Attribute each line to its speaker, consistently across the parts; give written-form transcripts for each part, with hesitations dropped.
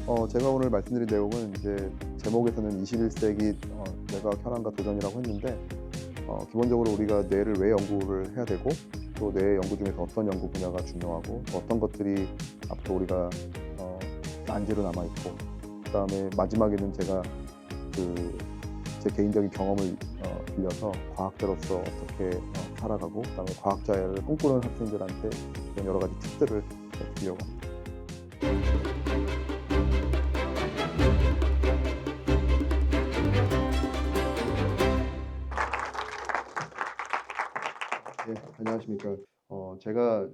Speaker 1: 제가 오늘 말씀드린 내용은 이제 제목에서는 21세기 뇌과학 현황과 도전이라고 했는데 기본적으로 우리가 뇌를 왜 연구를 해야 되고 또 뇌 연구 중에서 어떤 연구 분야가 중요하고 또 어떤 것들이 앞으로 우리가 난제로 남아 있고 그다음에 마지막에는 제가 제 개인적인 경험을 빌려서 과학자로서 어떻게 살아가고 그다음에 과학자를 꿈꾸는 학생들한테 그런 여러 가지 팁들을 드리려고 합니다. 네, 안녕하십니까. 제가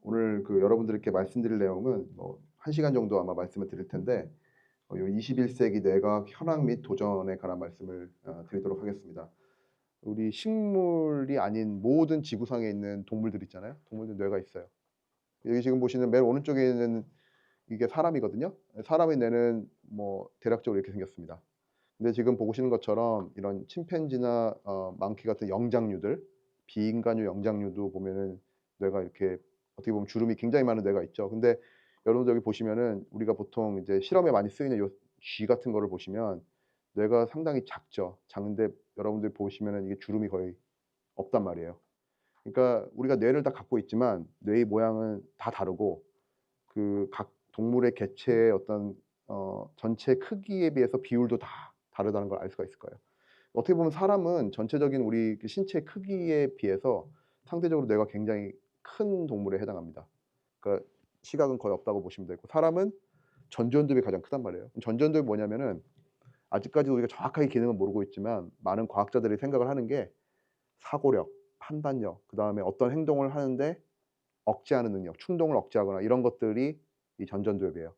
Speaker 1: 오늘 여러분들께 말씀드릴 내용은 1시간 정도 아마 말씀을 드릴 텐데 요 21세기 뇌과학 현황 및 도전에 관한 말씀을 드리도록 하겠습니다. 우리 식물이 아닌 모든 지구상에 있는 동물들 있잖아요. 동물들 뇌가 있어요. 여기 지금 보시는 맨 오른쪽에 있는 이게 사람이거든요. 사람의 뇌는 대략적으로 이렇게 생겼습니다. 근데 지금 보시는 것처럼 이런 침팬지나 망키 같은 영장류들, 비인간류 영장류도 보면은 뇌가 이렇게 어떻게 보면 주름이 굉장히 많은 뇌가 있죠. 근데 여러분들 여기 보시면은 우리가 보통 이제 실험에 많이 쓰이는 요 쥐 같은 거를 보시면 뇌가 상당히 작죠. 작은데 여러분들 보시면은 이게 주름이 거의 없단 말이에요. 그러니까 우리가 뇌를 다 갖고 있지만 뇌의 모양은 다 다르고 각 동물의 개체의 어떤 전체 크기에 비해서 비율도 다 다르다는 걸 알 수가 있을 거예요. 어떻게 보면 사람은 전체적인 우리 신체 크기에 비해서 상대적으로 뇌가 굉장히 큰 동물에 해당합니다. 그러니까 시각은 거의 없다고 보시면 되고 사람은 전두엽이 가장 크단 말이에요. 전두엽이 뭐냐면은 아직까지도 우리가 정확하게 기능은 모르고 있지만 많은 과학자들이 생각을 하는 게 사고력, 판단력, 그다음에 어떤 행동을 하는데 억제하는 능력, 충동을 억제하거나 이런 것들이 이 전두엽이에요.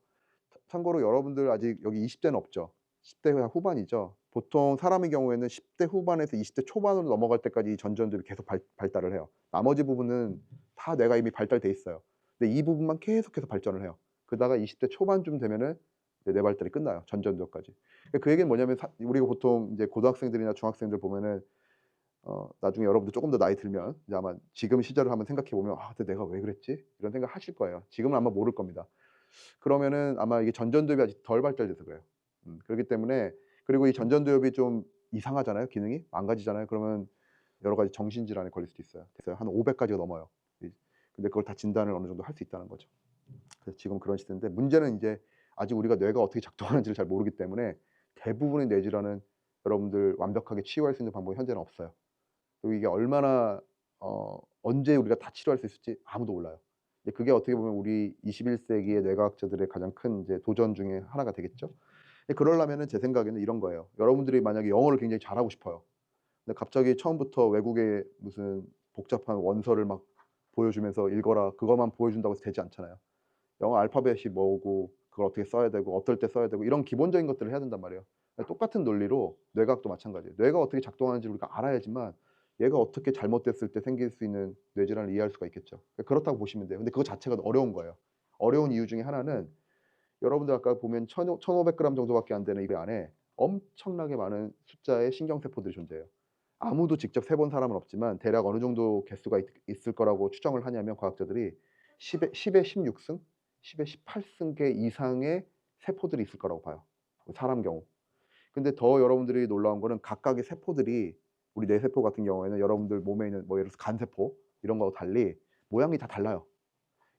Speaker 1: 참고로 여러분들 아직 여기 20 대는 없죠. 10대 후반이죠. 보통 사람의 경우에는 10대 후반에서 20대 초반으로 넘어갈 때까지 이 전두엽이 계속 발달을 해요. 나머지 부분은 다 뇌가 이미 발달돼 있어요. 근데 이 부분만 계속해서 발전을 해요. 그러다가 20대 초반쯤 되면은 이제 뇌 발달이 끝나요, 전두엽까지. 그 얘기는 뭐냐면 우리가 보통 이제 고등학생들이나 중학생들 보면은 나중에 여러분들 쪼끔 더 나이 들면 이제 아마 지금 시절을 한번 생각해 보면 '아 그때 내가 왜 그랬지?' 이런 생각하실 거예요. 지금은 아마 모를 겁니다. 그러면은 아마 이게 전전두엽이 아직 덜 발달돼서 그래요. 그렇기 때문에 그리고 이 전전두엽이 좀 이상하잖아요, 기능이. 망가지잖아요. 그러면 여러 가지 정신질환에 걸릴 수도 있어요. 한 500 가지가 넘어요. 근데 그걸 다 진단을 어느 정도 할 수 있다는 거죠. 그래서 지금 그런 시대인데 문제는 인제 아직 우리가 뇌가 어떻게 작동하는지를 잘 모르기 때문에 대부분의 뇌질환은 여러분들 완벽하게 치유할 수 있는 방법이 현재는 없어요. 그리고 이게 얼마나 언제 우리가 다 치료할 수 있을지 아무도 몰라요. 근데 그게 어떻게 보면 우리 21 세기의 뇌과학자들의 가장 큰 이제 도전 중에 하나가 되겠죠. 근데 그러려면은 제 생각에는 이런 거예요. 여러분들이 만약에 영어를 굉장히 잘하고 싶어요. 근데 갑자기 처음부터 외국의 무슨 복잡한 원서를 막 보여주면서 "읽어라." 그것만 보여준다고 해서 되지 않잖아요. 영어 알파벳이 뭐고 그걸 어떻게 써야 되고 어떨 때 써야 되고 이런 기본적인 것들을 해야 된단 말이에요. 똑같은 논리로 뇌과학도 마찬가지예요. 뇌가 어떻게 작동하는지를 우리가 알아야지만 얘가 어떻게 잘못됐을 때 생길 수 있는 뇌질환을 이해할 수가 있겠죠. 그렇다고 보시면 돼요. 근데 그거 자체가 어려운 거예요. 어려운 이유 중에 하나는 여러분들 아까 보면 1,500 그램 정도밖에 안 되는 이 안에 엄청나게 많은 숫자의 신경세포들이 존재해요. 아무도 직접 세본 사람은 없지만 대략 어느 정도 개수가 있을 거라고 추정을 하냐면 과학자들이 10의 16승, 10의 18승 개 이상의 세포들이 있을 거라고 봐요, 사람 경우. 근데 더 여러분들이 놀라운 거는 각각의 세포들이 우리 뇌세포 같은 경우에는 여러분들 몸에 있는 예를 들어서 간세포 이런 거하고 달리 모양이 다 달라요.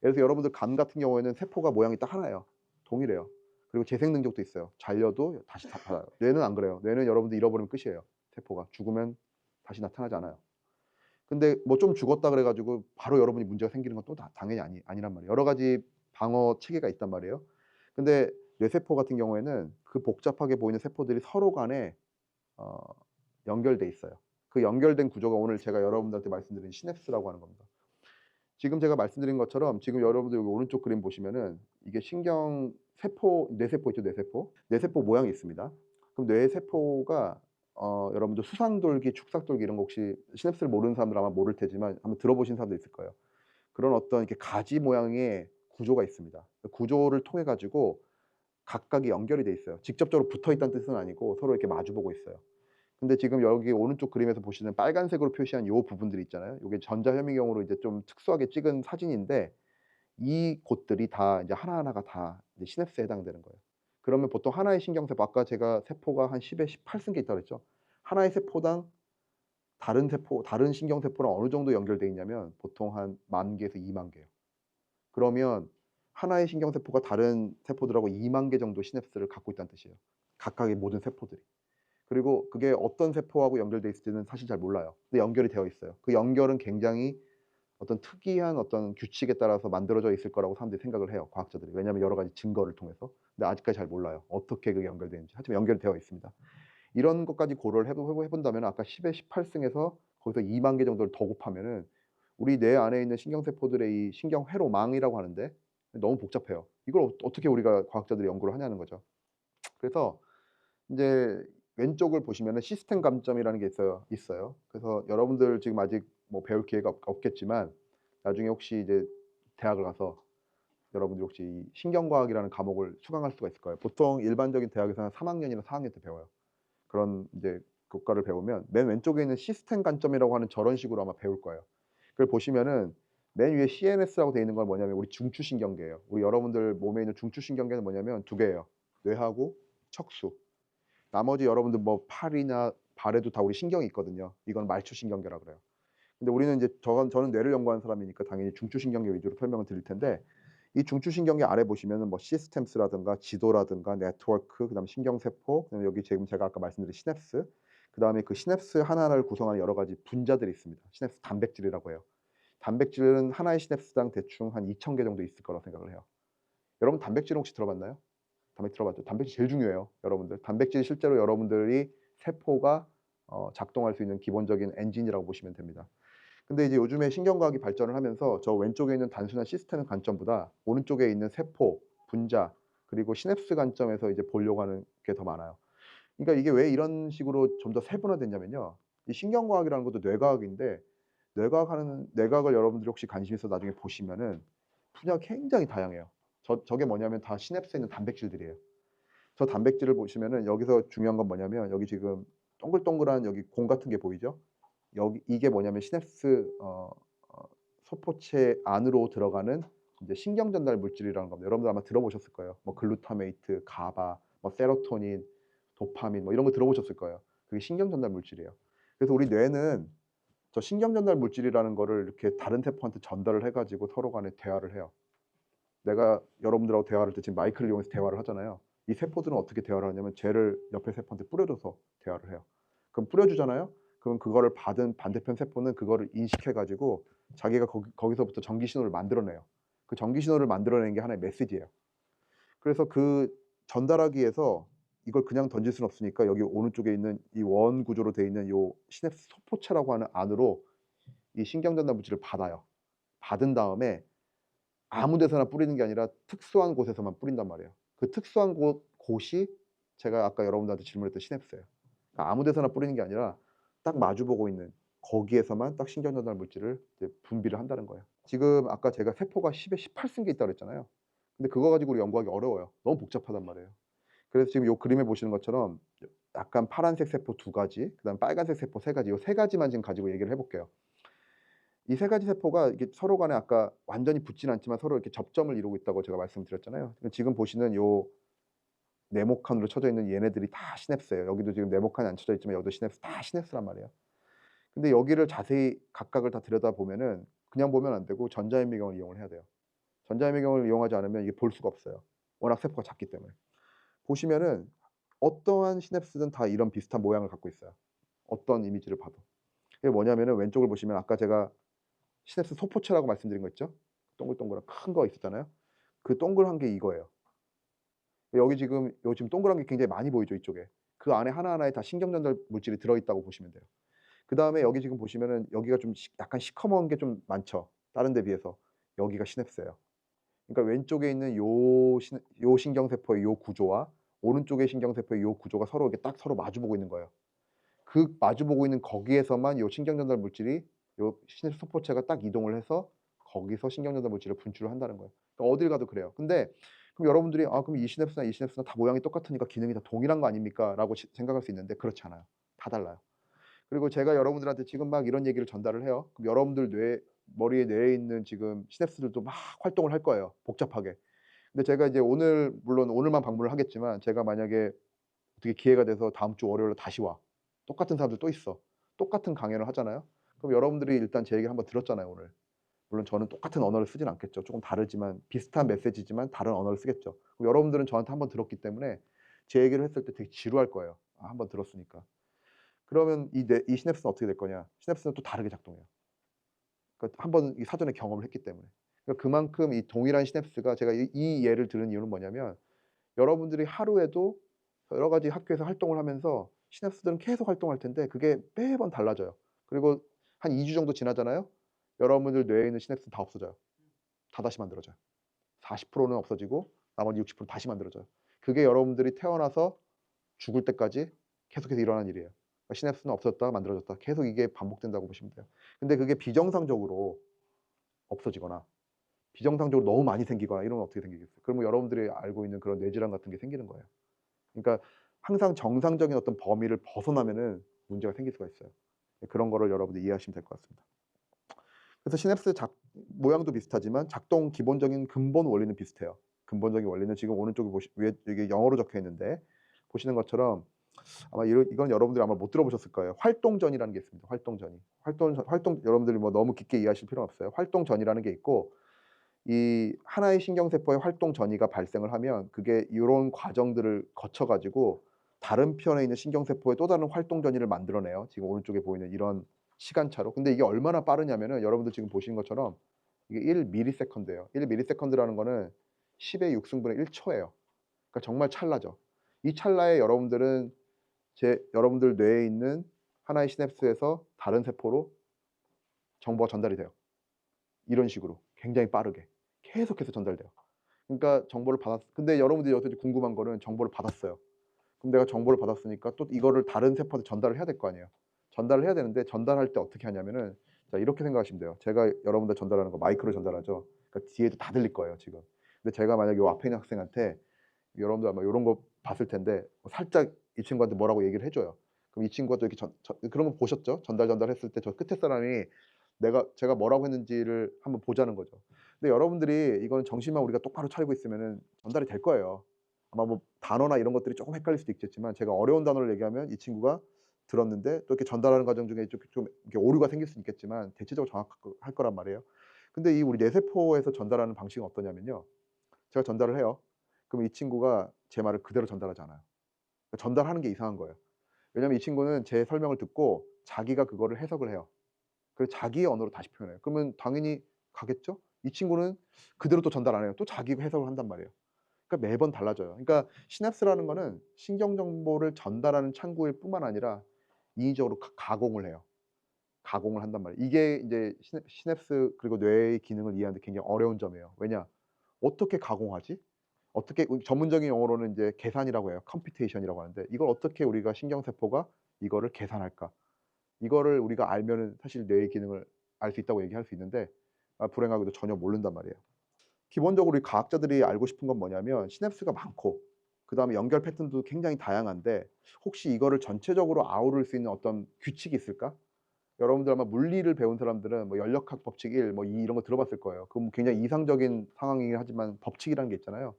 Speaker 1: 예를 들어서 여러분들 간 같은 경우에는 세포가 모양이 딱 하나예요. 동일해요. 그리고 재생 능력도 있어요. 잘려도 다시 달아요. 뇌는 안 그래요. 뇌는 여러분들 잃어버리면 끝이에요. 세포가 죽으면 다시 나타나지 않아요. 근데 좀 죽었다 그래 가지고 바로 여러분이 문제가 생기는 건 또 당연히 아니란 말이에요. 여러 가지 방어 체계가 있단 말이에요. 근데 뇌세포 같은 경우에는 그 복잡하게 보이는 세포들이 서로 간에 어 연결돼 있어요. 그 연결된 구조가 오늘 제가 여러분들한테 말씀드린 시냅스라고 하는 겁니다. 지금 제가 말씀드린 것처럼 지금 여러분들 여기 오른쪽 그림 보시면은 이게 신경 세포 뇌세포 있죠, 뇌세포. 뇌세포 모양이 있습니다. 그럼 뇌세포가 여러분들 수상돌기, 축삭돌기 이런 거 혹시 시냅스를 모르는 사람들은 아마 모를 테지만 한번 들어보신 사람도 있을 거예요. 그런 어떤 이렇게 가지 모양의 구조가 있습니다. 그 구조를 통해 가지고 각각이 연결이 돼 있어요. 직접적으로 붙어 있다는 뜻은 아니고 서로 이렇게 마주 보고 있어요. 근데 지금 여기 오른쪽 그림에서 보시는 빨간색으로 표시한 요 부분들이 있잖아요. 요게 전자현미경으로 이제 좀 특수하게 찍은 사진인데 이 곳들이 다 이제 하나하나가 다 이제 시냅스에 해당되는 거예요. 그러면 보통 하나의 신경세포 아까 제가 세포가 한 10에 18 승계 있다고 그랬죠. 하나의 세포당 다른 신경세포랑 어느 정도 연결돼 있냐면 보통 한 10,000 개에서 20,000 개예요. 그러면 하나의 신경세포가 다른 세포들하고 20,000개 정도 시냅스를 갖고 있다는 뜻이에요. 각각의 모든 세포들이. 그리고 그게 어떤 세포하고 연결돼 있을지는 사실 잘 몰라요. 근데 연결이 되어 있어요. 그 연결은 굉장히 어떤 특이한 어떤 규칙에 따라서 만들어져 있을 거라고 사람들이 생각을 해요, 과학자들이. 왜냐하면 여러 가지 증거를 통해서. 근데 아직까지 잘 몰라요, 어떻게 그게 연결되는지. 하지만 연결이 되어 있습니다. 이런 것까지 고려를 해 본다면 아까 10의 18 승에서 거기서 20,000개 정도를 더 곱하면은 우리 뇌 안에 있는 신경세포들의 이 신경회로망이라고 하는데 너무 복잡해요. 이걸 어떻게 우리가 과학자들이 연구를 하냐는 거죠. 그래서 인제 왼쪽을 보시면은 시스템 감점이라는 게 있어요. 그래서 여러분들 지금 아직 뭐 배울 기회가 없겠지만 나중에 혹시 이제 대학을 가서 여러분들이 혹시 이 신경과학이라는 과목을 수강할 수가 있을 거예요. 보통 일반적인 대학에서는 3 학년이나 4 학년 때 배워요. 그런 인제 교과를 배우면 맨 왼쪽에 있는 시스템 관점이라고 하는 저런 식으로 아마 배울 거예요. 그걸 보시면은 맨 위에 CNS라고 되어 있는 건 뭐냐면 우리 중추신경계예요. 우리 여러분들 몸에 있는 중추신경계는 뭐냐면 2 개예요. 뇌하고 척수. 나머지 여러분들 뭐 팔이나 발에도 다 우리 신경이 있거든요. 이건 말초신경계라 그래요. 근데 우리는 이제 저는 뇌를 연구하는 사람이니까 당연히 중추신경계 위주로 설명을 드릴 텐데 이 중추신경계 아래 보시면은 뭐 시스템스라든가 지도라든가 네트워크 그다음에 신경세포 그다음에 여기 지금 제가 아까 말씀드린 시냅스 그다음에 그 시냅스 하나하나를 구성하는 여러 가지 분자들이 있습니다. 시냅스 단백질이라고 해요. 단백질은 하나의 시냅스당 대충 한 2,000개 정도 있을 거라고 생각을 해요. 여러분 단백질 혹시 들어봤나요? 단백질 들어봤죠? 단백질 제일 중요해요, 여러분들. 단백질이 실제로 여러분들이 세포가 작동할 수 있는 기본적인 엔진이라고 보시면 됩니다. 근데 이제 요즘에 신경과학이 발전을 하면서 저 왼쪽에 있는 단순한 시스템 관점보다 오른쪽에 있는 세포, 분자 그리고 시냅스 관점에서 이제 보려고 하는 게 더 많아요. 그러니까 이게 왜 이런 식으로 좀 더 세분화됐냐면요. 이 신경과학이라는 것도 뇌과학인데 뇌과학을 여러분들이 혹시 관심 있어서 나중에 보시면은 분야가 굉장히 다양해요. 저게 뭐냐면 다 시냅스에 있는 단백질들이에요. 저 단백질을 보시면은 여기서 중요한 건 뭐냐면 여기 지금 동글동글한 여기 공 같은 게 보이죠? 여기 이게 뭐냐면 시냅스 어 소포체 안으로 들어가는 인제 신경 전달 물질이라는 겁니다. 여러분들 아마 들어보셨을 거예요. 뭐 글루타메이트, 가바, 뭐 세로토닌, 도파민 뭐 이런 거 들어보셨을 거예요. 그게 신경 전달 물질이에요. 그래서 우리 뇌는 저 신경 전달 물질이라는 거를 이렇게 다른 세포한테 전달을 해 가지고 서로 간에 대화를 해요. 내가 여러분들하고 대화를 할 때 지금 마이크를 이용해서 대화를 하잖아요. 이 세포들은 어떻게 대화를 하냐면 쟤를 옆에 세포한테 뿌려줘서 대화를 해요. 그럼 뿌려주잖아요. 그럼 그거를 받은 반대편 세포는 그거를 인식해 가지고 자기가 거기서부터 전기 신호를 만들어내요. 그 전기 신호를 만들어내는 게 하나의 메시지예요. 그래서 그 전달하기 위해서 이걸 그냥 던질 수는 없으니까 여기 오른쪽에 있는 이 원 구조로 되어 있는 요 시냅스 소포체라고 하는 안으로 이 신경 전달 물질을 받아요. 받은 다음에 아무 데서나 뿌리는 게 아니라 특수한 곳에서만 뿌린단 말이에요. 그 특수한 곳이 제가 아까 여러분들한테 질문했던 시냅스예요. 그러니까 아무 데서나 뿌리는 게 아니라 딱 마주 보고 있는 거기에서만 딱 신경 전달 물질을 이제 분비를 한다는 거예요. 지금 아까 제가 세포가 10에 18 승계 있다고 그랬잖아요. 근데 그거 가지고 우리 연구하기 어려워요. 너무 복잡하단 말이에요. 그래서 지금 요 그림에 보시는 것처럼 약간 파란색 세포 2 가지 그다음에 빨간색 세포 3 가지 요 3 가지만 지금 가지고 얘기를 해 볼게요. 이 3 가지 세포가 이게 서로 간에 아까 완전히 붙진 않지만 서로 이렇게 접점을 이루고 있다고 제가 말씀드렸잖아요. 지금 보시는 요 네모칸으로 쳐져 있는 얘네들이 다 시냅스예요. 여기도 지금 네모칸이 안 쳐져 있지만 여기도 시냅스 다 시냅스란 말이에요. 근데 여기를 자세히 각각을 다 들여다보면은 그냥 보면 안 되고 전자현미경을 이용을 해야 돼요. 전자현미경을 이용하지 않으면 이게 볼 수가 없어요. 워낙 세포가 작기 때문에. 보시면은 어떠한 시냅스든 다 이런 비슷한 모양을 갖고 있어요, 어떤 이미지를 봐도. 그게 뭐냐면은 왼쪽을 보시면 아까 제가 시냅스 소포체라고 말씀드린 거 있죠? 동글동글한 큰 거 있었잖아요. 그 동그란 게 이거예요. 여기 지금 동그란 게 굉장히 많이 보이죠, 이쪽에. 그 안에 하나하나에 다 신경 전달 물질이 들어 있다고 보시면 돼요. 그다음에 여기 지금 보시면은 여기가 좀 약간 시커먼 게 좀 많죠, 다른 데 비해서. 여기가 시냅스예요. 그러니까 왼쪽에 있는 요 신경세포의 요 구조와 오른쪽의 신경세포의 요 구조가 서로 이렇게 딱 서로 마주 보고 있는 거예요. 그 마주 보고 있는 거기에서만 요 신경 전달 물질이 요 시냅스 소포체가 딱 이동을 해서 거기서 신경 전달 물질을 분출을 한다는 거예요. 그러니까 어딜 가도 그래요. 근데 그럼 여러분들이 '아 그럼 이 시냅스나 이 시냅스나 다 모양이 똑같으니까 기능이 다 동일한 거 아닙니까?'라고 생각할 수 있는데 그렇지 않아요. 다 달라요. 그리고 제가 여러분들한테 지금 막 이런 얘기를 전달을 해요. 그럼 여러분들 뇌에 있는 지금 시냅스들도 막 활동을 할 거예요, 복잡하게. 근데 제가 이제 오늘 물론 오늘만 방문을 하겠지만 제가 만약에 어떻게 기회가 돼서 다음 주 월요일에 다시 와. 똑같은 사람들 또 있어. 똑같은 강연을 하잖아요. 그럼 여러분들이 일단 제 얘기를 한번 들었잖아요, 오늘. 물론 저는 똑같은 언어를 쓰진 않겠죠. 조금 다르지만 비슷한 메시지지만 다른 언어를 쓰겠죠. 그럼 여러분들은 저한테 한번 들었기 때문에 제 얘기를 했을 때 되게 지루할 거예요. 아, 한번 들었으니까. 그러면 이 시냅스는 어떻게 될 거냐? 시냅스는 또 다르게 작동해요. 그러니까 한번 이 사전에 경험을 했기 때문에. 그러니까 그만큼 이 동일한 시냅스가 제가 이 예를 들은 이유는 뭐냐면 여러분들이 하루에도 여러 가지 학교에서 활동을 하면서 시냅스들은 계속 활동할 텐데 그게 매번 달라져요. 그리고 한 2주 정도 지나잖아요. 여러분들 뇌에 있는 시냅스는 다 없어져요. 다 다시 만들어져요. 40%는 없어지고 나머지 60% 다시 만들어져요. 그게 여러분들이 태어나서 죽을 때까지 계속해서 일어나는 일이에요. 그러니까 시냅스는 없어졌다가 만들어졌다. 계속 이게 반복된다고 보시면 돼요. 근데 그게 비정상적으로 없어지거나 비정상적으로 너무 많이 생기거나 이러면 어떻게 생기겠어요? 그러면 여러분들이 알고 있는 그런 뇌질환 같은 게 생기는 거예요. 그러니까 항상 정상적인 어떤 범위를 벗어나면은 문제가 생길 수가 있어요. 그런 거를 여러분들이 이해하시면 될 것 같습니다. 그래서 시냅스 모양도 비슷하지만 작동 기본적인 근본 원리는 비슷해요. 근본적인 원리는 지금 오른쪽에 위에 이게 영어로 적혀 있는데 보시는 것처럼 아마 이건 여러분들이 아마 못 들어보셨을 거예요. 활동전이라는 게 있습니다. 활동전이. 활동 여러분들이 뭐 너무 깊게 이해하실 필요는 없어요. 활동전이라는 게 있고 이 하나의 신경세포의 활동 전이가 발생을 하면 그게 요런 과정들을 거쳐 가지고 다른 편에 있는 신경세포의 또 다른 활동 전이를 만들어내요. 지금 오른쪽에 보이는 이런 시간차로. 근데 이게 얼마나 빠르냐면은 여러분들 지금 보시는 것처럼 이게 1 밀리세컨드예요. 1 밀리세컨드라는 거는 10의 6 승분의 1 초예요. 그러니까 정말 찰나죠. 이 찰나에 여러분들 뇌에 있는 하나의 시냅스에서 다른 세포로 정보가 전달이 돼요. 이런 식으로 굉장히 빠르게 계속해서 전달돼요. 그러니까 정보를 근데 여러분들이 여기서 궁금한 거는 정보를 받았어요. 그럼 내가 정보를 받았으니까 또 이거를 다른 세포한테 전달을 해야 될 거 아니에요. 전달을 해야 되는데 전달할 때 어떻게 하냐면은 자 이렇게 생각하시면 돼요. 제가 여러분들 전달하는 거 마이크로 전달하죠. 그러니까 뒤에도 다 들릴 거예요 지금. 근데 제가 만약에 요 앞에 있는 학생한테 여러분들 아마 요런 거 봤을 텐데 살짝 이 친구한테 뭐라고 얘기를 해 줘요. 그럼 이 친구가 또 이렇게 그런 거 보셨죠? 전달했을 때 저 끝에 사람이 제가 뭐라고 했는지를 한번 보자는 거죠. 근데 여러분들이 이거는 정신만 우리가 똑바로 차리고 있으면은 전달이 될 거예요. 아마 뭐 단어나 이런 것들이 쪼끔 헷갈릴 수도 있겠지만 제가 어려운 단어를 얘기하면 이 친구가 들었는데 또 이렇게 전달하는 과정 중에 좀 이렇게 오류가 생길 수는 있겠지만 대체적으로 정확할 거란 말이에요. 근데 이 우리 뇌세포에서 전달하는 방식은 어떠냐면요. 제가 전달을 해요. 그럼 이 친구가 제 말을 그대로 전달하지 않아요. 그러니까 전달하는 게 이상한 거예요. 왜냐하면 이 친구는 제 설명을 듣고 자기가 그거를 해석을 해요. 그래서 자기의 언어로 다시 표현해요. 그러면 당연히 가겠죠? 이 친구는 그대로 또 전달 안 해요. 또 자기가 해석을 한단 말이에요. 그러니까 매번 달라져요. 그러니까 시냅스라는 거는 신경 정보를 전달하는 창구일 뿐만 아니라 인위적으로 가공을 해요. 가공을 한단 말이에요. 이게 인제 시냅스 그리고 뇌의 기능을 이해하는 데 굉장히 어려운 점이에요. 왜냐? 어떻게 가공하지? 어떻게 전문적인 용어로는 이제 계산이라고 해요. 컴퓨테이션이라고 하는데 이걸 어떻게 우리가 신경세포가 이거를 계산할까? 이거를 우리가 알면은 사실 뇌의 기능을 알 수 있다고 얘기할 수 있는데 불행하게도 전혀 모른단 말이에요. 기본적으로 이 과학자들이 알고 싶은 건 뭐냐면 시냅스가 많고 그다음에 연결 패턴도 굉장히 다양한데 혹시 이거를 전체적으로 아우를 수 있는 어떤 규칙이 있을까? 여러분들 아마 물리를 배운 사람들은 뭐 연력학 법칙 1 뭐 2 이런 거 들어봤을 거예요. 그건 뭐 굉장히 이상적인 상황이긴 하지만 법칙이라는 게 있잖아요.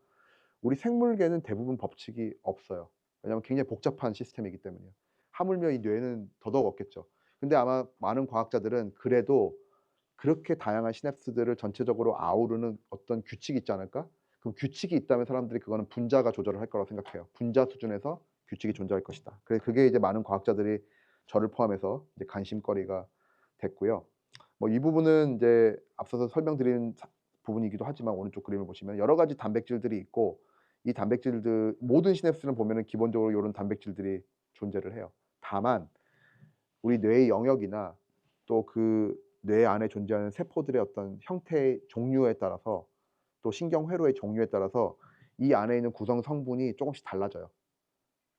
Speaker 1: 우리 생물계는 대부분 법칙이 없어요. 왜냐하면 굉장히 복잡한 시스템이기 때문이에요. 하물며 이 뇌는 더더욱 없겠죠. 근데 아마 많은 과학자들은 그래도 그렇게 다양한 시냅스들을 전체적으로 아우르는 어떤 규칙이 있지 않을까? 그럼 규칙이 있다면 사람들이 그거는 분자가 조절을 할 거라고 생각해요. 분자 수준에서 규칙이 존재할 것이다. 그게 이제 많은 과학자들이 저를 포함해서 이제 관심거리가 됐고요. 뭐 이 부분은 이제 앞서서 설명드린 부분이기도 하지만 오른쪽 그림을 보시면 여러 가지 단백질들이 있고 이 단백질들 모든 시냅스는 보면은 기본적으로 요런 단백질들이 존재를 해요. 다만 우리 뇌의 영역이나 또 그 뇌 안에 존재하는 세포들의 어떤 형태의 종류에 따라서 또 신경회로의 종류에 따라서 이 안에 있는 구성 성분이 쪼금씩 달라져요.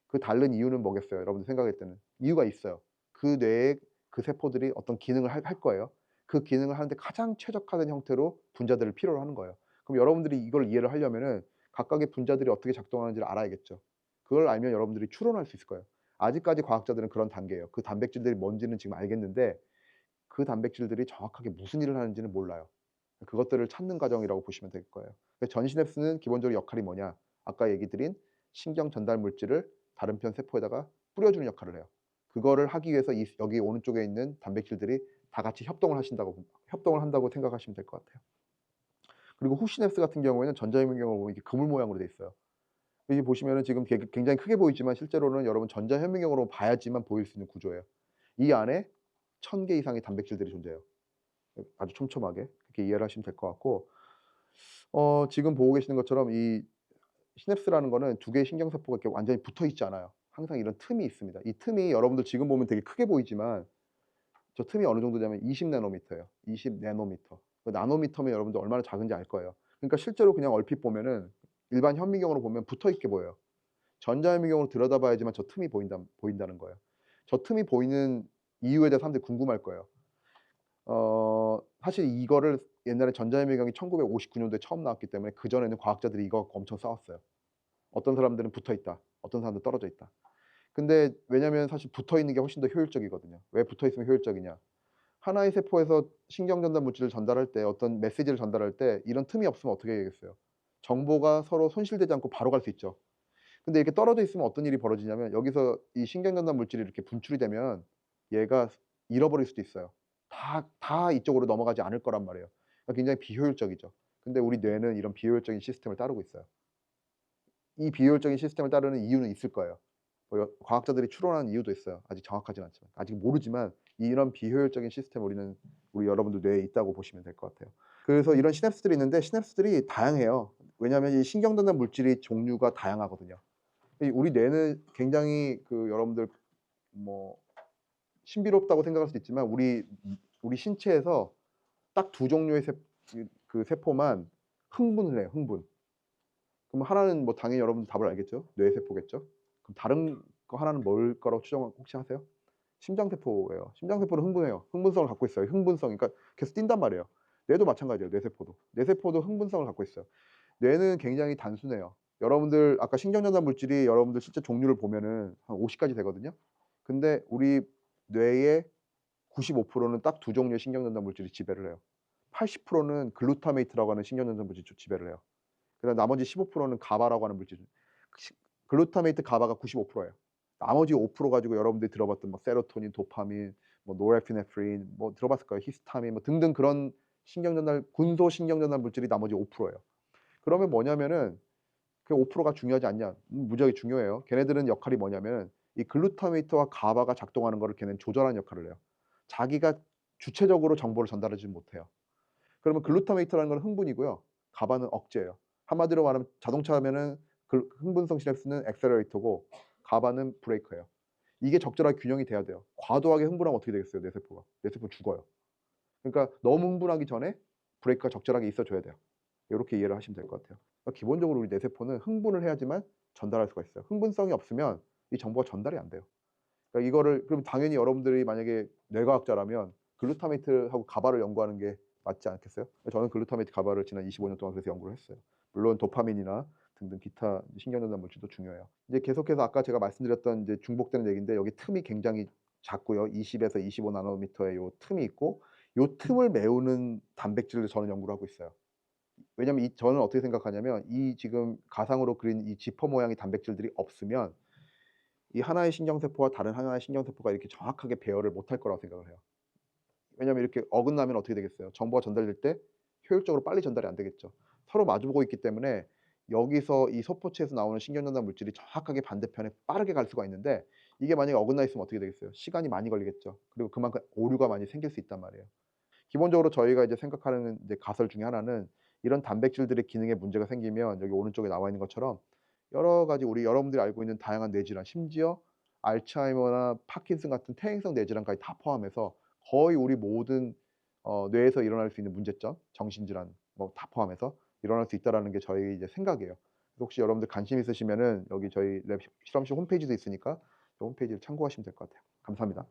Speaker 1: 그 다른 이유는 뭐겠어요? 여러분들 생각할 때는. 이유가 있어요. 그 뇌에 그 세포들이 어떤 기능을 할 거예요. 그 기능을 하는데 가장 최적화된 형태로 분자들을 필요로 하는 거예요. 그럼 여러분들이 이걸 이해를 하려면은 각각의 분자들이 어떻게 작동하는지를 알아야겠죠. 그걸 알면 여러분들이 추론할 수 있을 거예요. 아직까지 과학자들은 그런 단계예요. 그 단백질들이 뭔지는 지금 알겠는데 그 단백질들이 정확하게 무슨 일을 하는지는 몰라요. 그것들을 찾는 과정이라고 보시면 될 거예요. 전 시냅스는 기본적으로 역할이 뭐냐? 아까 얘기 드린 신경 전달 물질을 다른 편 세포에다가 뿌려주는 역할을 해요. 그거를 하기 위해서 이 여기 오른쪽에 있는 단백질들이 다 같이 협동을 한다고 생각하시면 될 것 같아요. 그리고 후 시냅스 같은 경우에는 전자현미경으로 보면 이렇게 그물 모양으로 돼 있어요. 여기 보시면은 지금 굉장히 크게 보이지만 실제로는 여러분 전자현미경으로 봐야지만 보일 수 있는 구조예요. 이 안에 1000개 이상의 단백질들이 존재해요. 아주 촘촘하게. 그렇게 이해를 하시면 될 것 같고 지금 보고 계시는 것처럼 이 시냅스라는 거는 두 개의 신경세포가 이렇게 완전히 붙어 있지 않아요. 항상 이런 틈이 있습니다. 이 틈이 여러분들 지금 보면 되게 크게 보이지만 저 틈이 어느 정도냐면 20 나노미터예요. 20 나노미터. 그 나노미터면 여러분들 얼마나 작은지 알 거예요. 그러니까 실제로 그냥 얼핏 보면은 일반 현미경으로 보면 붙어 있게 보여요. 전자현미경으로 들여다봐야지만 저 틈이 보인다는 거예요. 저 틈이 보이는 이유에 대해서 사람들이 궁금할 거예요. 사실 이거를 옛날에 전자현미경이 1959년도에 처음 나왔기 때문에 그전에는 과학자들이 이거 갖고 엄청 싸웠어요. 어떤 사람들은 붙어 있다. 어떤 사람들은 떨어져 있다. 근데 왜냐면 사실 붙어 있는 게 훨씬 더 효율적이거든요. 왜 붙어 있으면 효율적이냐? 하나의 세포에서 신경 전달 물질을 전달할 때 어떤 메시지를 전달할 때 이런 틈이 없으면 어떻게 되겠어요? 정보가 서로 손실되지 않고 바로 갈 수 있죠. 근데 이렇게 떨어져 있으면 어떤 일이 벌어지냐면 여기서 이 신경 전달 물질이 이렇게 분출이 되면 얘가 잃어버릴 수도 있어요. 다 이쪽으로 넘어가지 않을 거란 말이에요. 그러니까 굉장히 비효율적이죠. 근데 우리 뇌는 이런 비효율적인 시스템을 따르고 있어요. 이 비효율적인 시스템을 따르는 이유는 있을 거예요. 과학자들이 추론한 이유도 있어요. 아직 정확하진 않지만. 아직 모르지만 이런 비효율적인 시스템 우리 여러분들 뇌에 있다고 보시면 될 것 같아요. 그래서 이런 시냅스들이 있는데 시냅스들이 다양해요. 왜냐하면 이 신경 전달 물질이 종류가 다양하거든요. 우리 뇌는 굉장히 여러분들 뭐 신비롭다고 생각할 수도 있지만 우리 신체에서 딱 두 종류의 세포만 흥분을 해요, 흥분. 그럼 하나는 뭐 당연히 여러분들 답을 알겠죠? 뇌세포겠죠? 그럼 다른 거 하나는 뭘 거라고 추정 혹시 하세요? 심장세포예요. 심장세포는 흥분해요. 흥분성을 갖고 있어요. 흥분성. 그러니까 계속 뛴단 말이에요. 뇌도 마찬가지예요, 뇌세포도. 뇌세포도 흥분성을 갖고 있어요. 뇌는 굉장히 단순해요. 여러분들 아까 신경전달 물질이 여러분들 실제 종류를 보면은 한 50 가지 되거든요. 근데 우리 뇌의 95%는 딱 두 종류의 신경전달 물질이 지배를 해요. 80%는 글루타메이트라고 하는 신경전달 물질이 지배를 해요. 그다음 나머지 15%는 가바라고 하는 물질. 글루타메이트, 가바가 95%예요. 나머지 5% 가지고 여러분들이 들어봤던 뭐 세로토닌, 도파민, 뭐 노르에피네프린, 뭐 들어봤을 거예요. 히스타민 뭐 등등 그런 군소 신경전달 물질이 나머지 5%예요. 그러면 뭐냐면은 그 5%가 중요하지 않냐? 무지하게 중요해요. 걔네들은 역할이 뭐냐면은 이 글루타메이트와 가바가 작동하는 거를 걔네는 조절하는 역할을 해요. 자기가 주체적으로 정보를 전달하지 못해요. 그러면 글루타메이트라는 건 흥분이고요. 가바는 억제예요. 한마디로 말하면 자동차면은 흥분성 시냅스는 액셀러레이터고 가바는 브레이크예요. 이게 적절하게 균형이 돼야 돼요. 과도하게 흥분하면 어떻게 되겠어요, 뇌세포가? 뇌세포 죽어요. 그러니까 너무 흥분하기 전에 브레이크가 적절하게 있어 줘야 돼요. 요렇게 이해를 하시면 될 것 같아요. 그러니까 기본적으로 우리 뇌세포는 흥분을 해야지만 전달할 수가 있어요. 흥분성이 없으면 이 정보가 전달이 안 돼요. 그러니까 이거를 그럼 당연히 여러분들이 만약에 뇌과학자라면 글루타메이트하고 가바를 연구하는 게 맞지 않겠어요? 저는 글루타메이트, 가바를 지난 25년 동안 그래서 연구를 했어요. 물론 도파민이나 등등 기타 신경전달 물질도 중요해요. 이제 계속해서 아까 제가 말씀드렸던 이제 중복되는 얘기인데 여기 틈이 굉장히 작고요. 20에서 25 나노미터의 요 틈이 있고 요 틈을 메우는 단백질을 저는 연구를 하고 있어요. 왜냐면 저는 어떻게 생각하냐면 이 지금 가상으로 그린 이 지퍼 모양의 단백질들이 없으면 이 하나의 신경세포와 다른 하나의 신경세포가 이렇게 정확하게 배열을 못할 거라고 생각을 해요. 왜냐면 이렇게 어긋나면 어떻게 되겠어요? 정보가 전달될 때 효율적으로 빨리 전달이 안 되겠죠. 서로 마주보고 있기 때문에 여기서 이 소포체에서 나오는 신경전달 물질이 정확하게 반대편에 빠르게 갈 수가 있는데 이게 만약에 어긋나 있으면 어떻게 되겠어요? 시간이 많이 걸리겠죠. 그리고 그만큼 오류가 많이 생길 수 있단 말이에요. 기본적으로 저희가 이제 생각하는 이제 가설 중에 하나는 이런 단백질들의 기능에 문제가 생기면 여기 오른쪽에 나와 있는 것처럼 여러 가지 여러분들이 알고 있는 다양한 뇌질환 심지어 알츠하이머나 파킨슨 같은 퇴행성 뇌질환까지 다 포함해서 거의 우리 모든 뇌에서 일어날 수 있는 문제점, 정신질환 뭐 다 포함해서 일어날 수 있다라는 게 저희 이제 생각이에요. 혹시 여러분들 관심 있으시면은 여기 저희 랩 실험실 홈페이지도 있으니까 그 홈페이지를 참고하시면 될 것 같아요. 감사합니다.